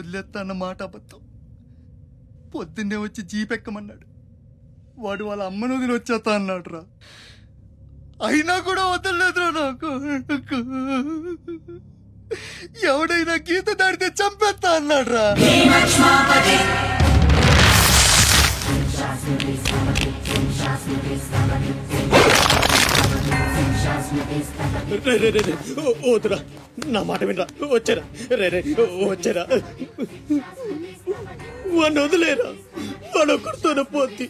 వదిలేస్తా అన్న మాట అబద్ధం. పొద్దున్నే వచ్చి జీపెక్కమన్నాడు. వాడు వాళ్ళ అమ్మను వదిలి వచ్చేస్తా అన్నాడు రా. అయినా కూడా వదలలేదురా నాకు. ఎవడైనా గీత దాడితే చంపేస్తా అన్నాడు రా. వద్దురా, నా మాట వినరా. వచ్చారా వచ్చారా, వాడిని వదిలేరా. వాడు ఒక్కడితోనే పోతి.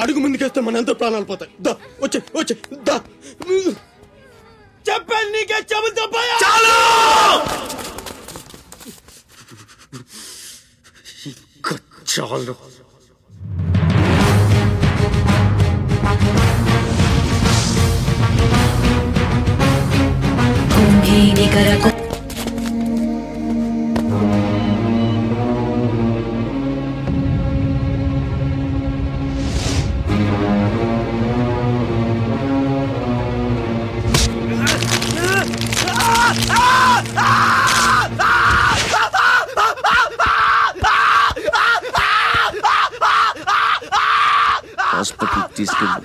అడుగు ముందుకేస్తే మన ఎంత ప్రాణాలు పోతాయి. దా వచ్చే వచ్చే దా. చెప్పాను నీకే, చెబుతా చాలు. హాస్పిటల్ తీసుకెళ్ళు.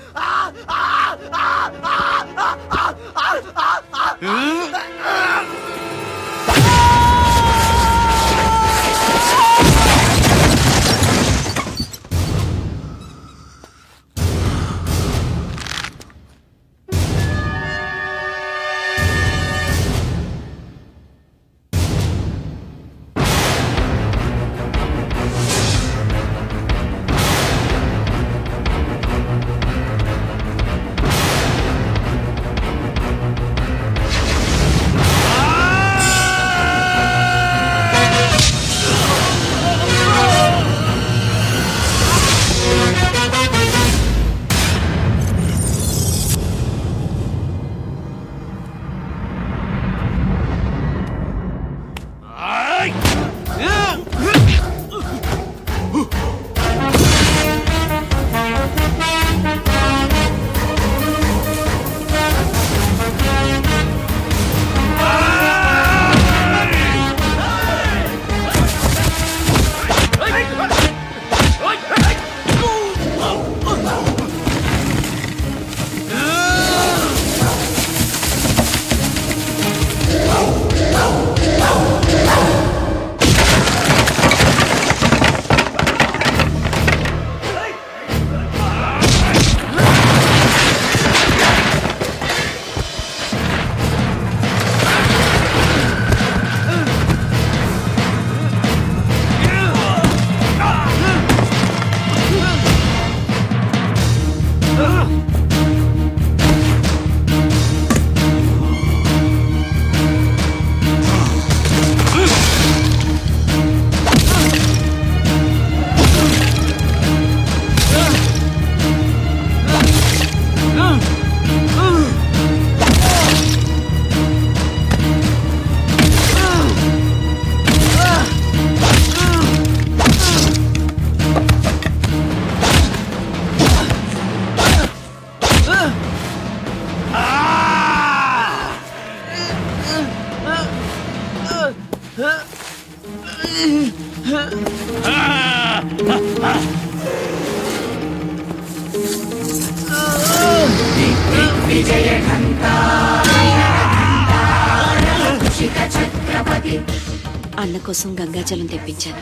అన్న కోసం గంగాజలం తెప్పించాను,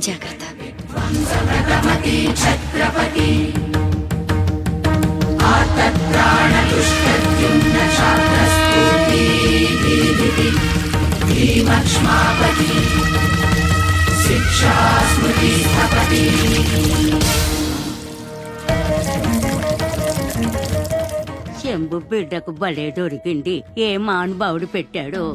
జాగ్రత్త. శంభు బిడ్డకు బలే దొరికింది. ఏ మానుభావుడు పెట్టాడు.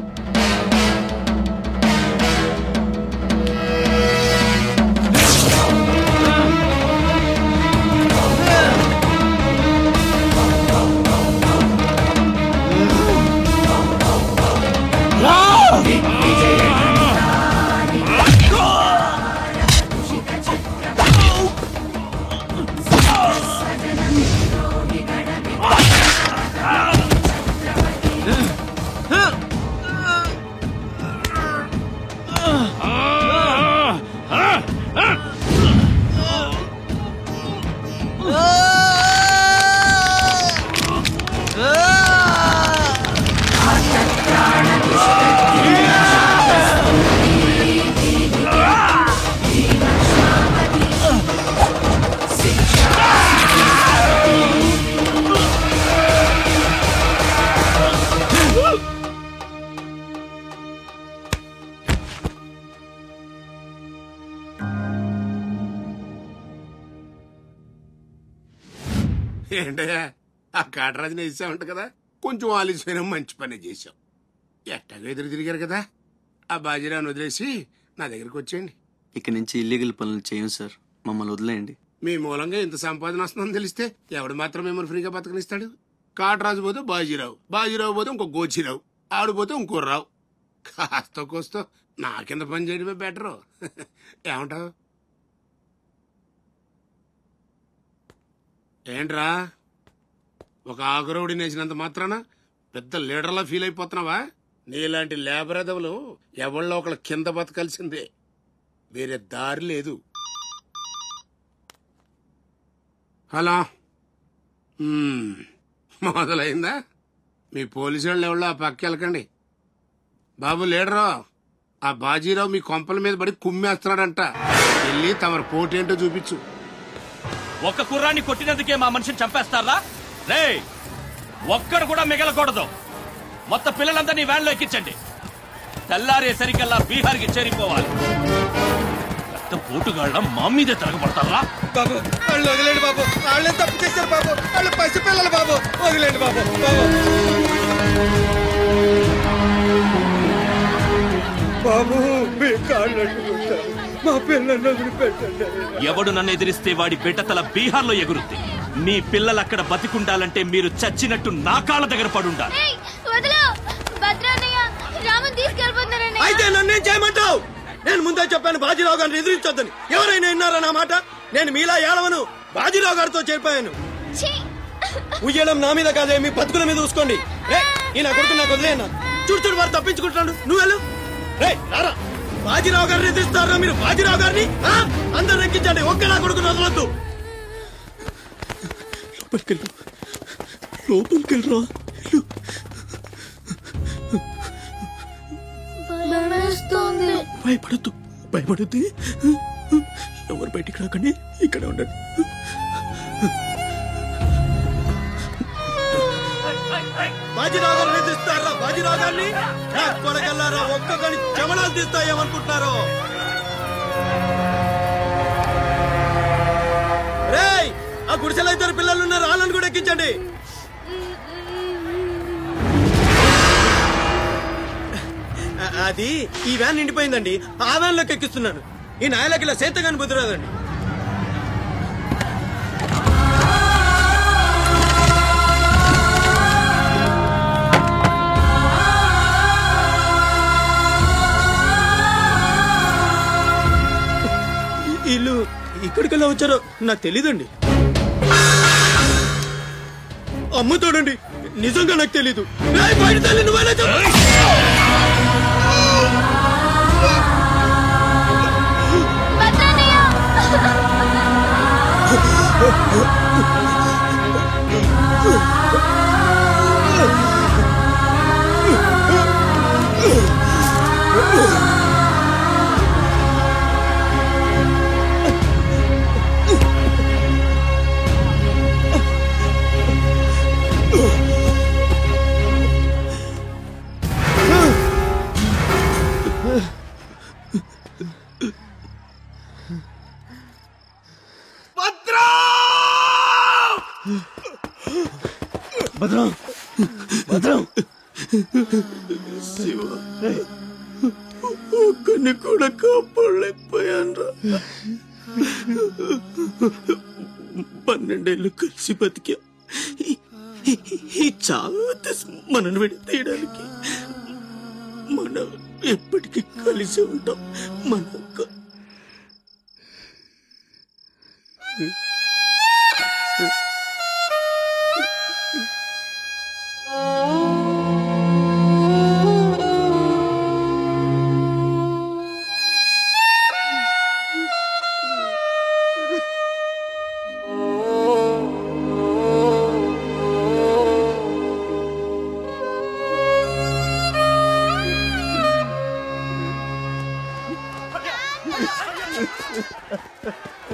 ఏంటయ్యా ఆ కాటరాజుని వేసామంట కదా, కొంచెం ఆలస్యమైన మంచి పని చేశాం. ఎట్టాగా ఎదురు తిరిగారు కదా, ఆ బాజీరావుని వదిలేసి నా దగ్గరికి వచ్చేయండి. ఇక నుంచి ఇల్లీగల్ పనులు చేయం సార్, మమ్మల్ని వదిలేయండి. మీ మూలంగా ఇంత సంపాదన వస్తుందని తెలిస్తే ఎవడు మాత్రం మిమ్మల్ని ఫ్రీగా బతకనిస్తాడు? కాటరాజు పోతే బాజీరావు, బాజీరావు పోతే ఇంకో గోచిరావు, ఆడు పోతే ఇంకో రావు. కాస్త కోస్తో నా కింద పని చేయడమే బెటరు. ఏమంటావు? ఏంట్రా ఒక ఆకురవుడి నేసినంత మాత్రాన పెద్ద లీడర్లా ఫీల్ అయిపోతున్నావా? నీలాంటి లేబర్ ఎదవలు ఎవళ్ళో ఒకళ్ళ కింద బతకాల్సిందే, వేరే దారి లేదు. హలో, మొదలైందా? మీ పోలీసు వాళ్ళు ఎవరో ఆ పక్క వెళ్ళకండి. బాబు లీడరు, ఆ బాజీరావు మీ కొంపల మీద పడి కుమ్మేస్తున్నాడంట. వెళ్ళి తమరు పోటేంటో చూపించు. ఒక్క కుర్రాన్ని కొట్టినందుకే మా మనిషిని చంపేస్తారా? రే, ఒక్కడు కూడా మిగలకూడదు. మొత్తం పిల్లలందరినీ వ్యాన్లో ఎక్కించండి. తెల్లారేసరికల్లా బీహార్కి చేరిపోవాలి. పెద్ద పోటుగాళ్ళ మా మీదే తిరగబడతారా? బాబు వాళ్ళు వదిలేండి బాబు, వాళ్ళే తప్పు చేశారు బాబు, వాళ్ళు పసిపిల్లలు బాబు, వదిలేండి బాబు. బాబు మీ కాళ్ళు మా పిల్లల్ని వదిలిపెట్టండి. ఎవడు నన్ను ఎదిరిస్తే వాడి బిడ్డతల బీహార్లో ఎగురుద్ది. మీ పిల్లలు అక్కడ బతికుండాలంటే మీరు చచ్చినట్టు నా కాళ్ళ దగ్గర పడుండాలి. అయితే నన్నేం చేయమంటావు? నేను ముందే చెప్పాను బాజీరావు గారిని ఎదిరించొద్దని. ఎవరైనా విన్నారా నా మాట? నేను మీలా ఏడవను, బాజీరావు గారితో చేరిపోయాను. ఉయ్యడం నా మీద కాదే, మీ బతుకుల మీద చూసుకోండి. ఈ నా కొడుకు నాకు వదిలేనా? చూడు చూడు వారు తప్పించుకుంటున్నాడు, నువ్వు వెళ్ళు. రారా, బాజీరావు గారిని ఎదిరిస్తారా మీరు? బాజీరావు గారిని అందరు ఎక్కించండి, ఒక్క నా కొడుకుని వదలొద్దు. లోపలికెళ్ళరా. భయపడద్దు, భయపడద్దు. ఎవరు బయటికి రాకండి, ఇక్కడ ఉండండి. బాజీరావు గారిని ఎదిరిస్తారా? బాజీరావు గారిని కొడగల్లారా, ఒక్కొక్కని చెమడాలు తీస్తాయేమనుకుంటున్నారు? రేయ్, ఆ గుడిసెలో ఇద్దరు పిల్లలు ఉన్నారు, వాళ్ళని కూడా ఎక్కించండి. అది ఈ వ్యాన్ నిండిపోయిందండి, ఆ వ్యాన్ లోకి ఎక్కిస్తున్నాను. ఈ నాయలకి ఇలా సేతగాని బుద్ధిరాదండి. వీళ్ళు ఇక్కడికెళ్ళా వచ్చారో నాకు తెలీదండి. అమ్మ చూడండి, నిజంగా నాకు తెలీదు. బయట తల్లి నువ్వైనా భద్రం, భద్రం. శివ, ఒక్కడిని కూడా కాపాడలేకపోయాను. 12 ఏళ్ళు కలిసి బతికా. ఈ చావు మనల్ని విడి తీయడానికి మనం ఎప్పటికీ కలిసి ఉంటాం. మన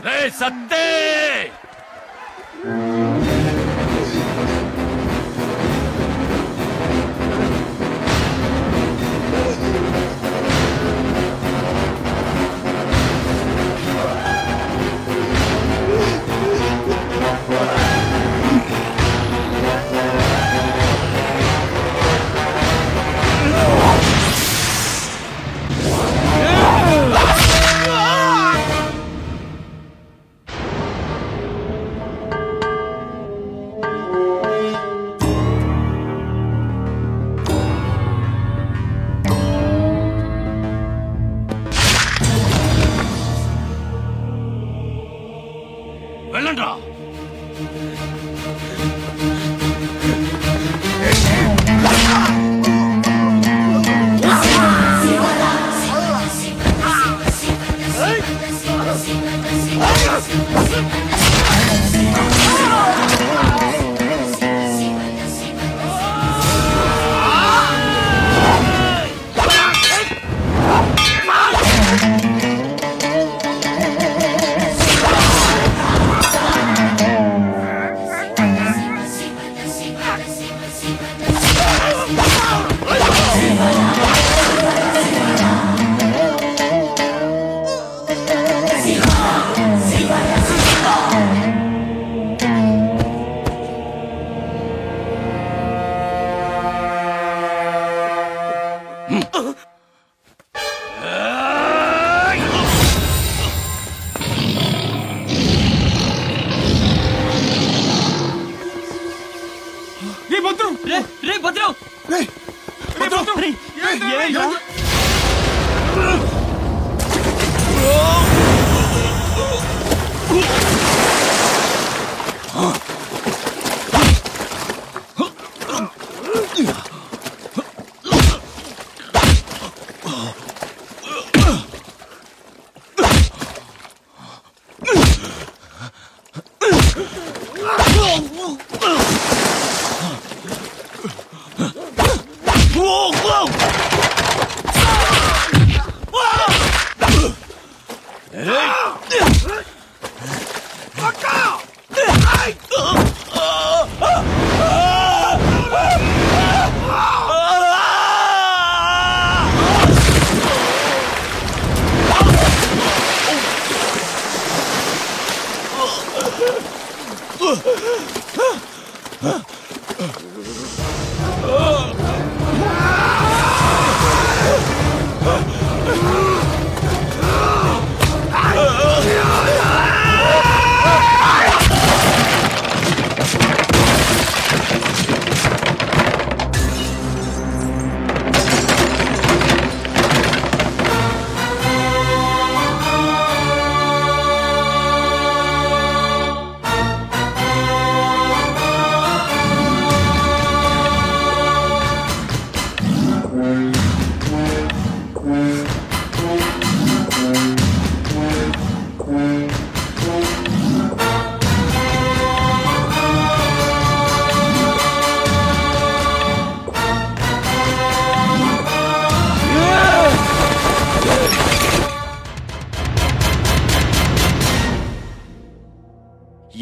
రే సత్తే, వెళ్ళండ్రా.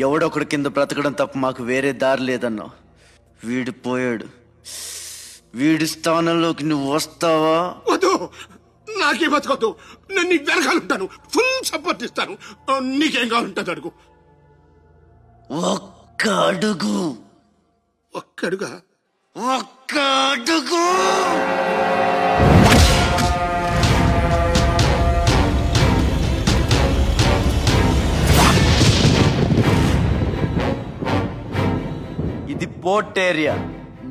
ఎవడొకడు కింద బ్రతకడం తప్ప మాకు వేరే దారి లేదన్నా. వీడు పోయాడు. వీడి స్థానంలోకి నువ్వు వస్తావా? వద్దు, నాకే బతకొద్దు. నేను నీకు వెనకాలంటాను, ఫుల్ సపోర్ట్ ఇస్తాను. నీకేం కావాలంటుంది అడుగు. ఒక్క అడుగు. ఒక్కడుగా? ఒక్క అడుగు. ఇది పోర్ట్ ఏరియా,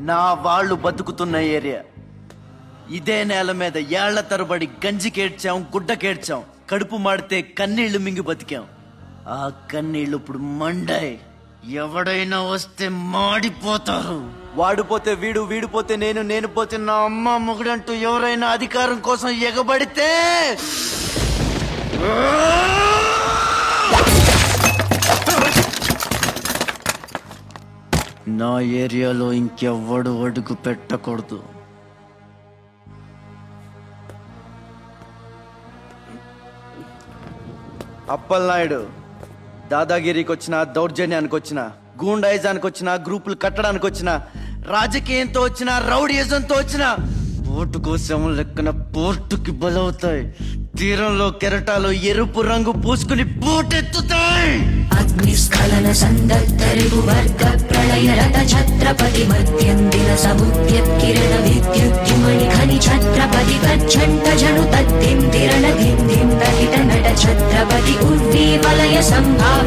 నా వాళ్ళు బతుకుతున్న ఏరియా. ఇదే నేల మీద ఏళ్ల తరబడి గంజికేడ్చాం, గుడ్డకేడ్చాం, కడుపు మాడితే కన్నీళ్లు మింగి బతికాం. ఆ కన్నీళ్లు ఇప్పుడు మండాయి. ఎవడైనా వస్తే మాడిపోతారు. వాడిపోతే వీడు, వీడిపోతే నేను, నేను పోతే నా అమ్మ మొగుడంటూ ఎవరైనా అధికారం కోసం ఎగబడితే నా ఏరియాలో ఇంకెవ్వడు అడుగు పెట్టకూడదు. అప్పలనాయుడు దాదాగిరికి వచ్చిన, దౌర్జన్యానికి వచ్చిన, గూండాయిజానికి వచ్చిన, గ్రూపులు కట్టడానికి వచ్చిన, రాజకీయంతో వచ్చిన, రౌడీయిజంతో వచ్చిన, ఓటు కోసం లెక్కన పోర్టుకి బలవుతాయి. తీరంలో కెరటాలు ఎరుపు రంగు పూసుకుని పోటెత్తుతాయి. అగ్నిస్ఖలన సందత్తరిపు వర్గ ప్రళయ రథ ఛత్రపతి మధ్యందిన సముద్యత్కిరణ విద్యుద్యుమణి ఖని ఛత్రపతి గచ్చంట జను తద్దిం తిరణ ధిం ధిం దహిత నట ఛత్రపతి ఉర్వీ వలయ సంభా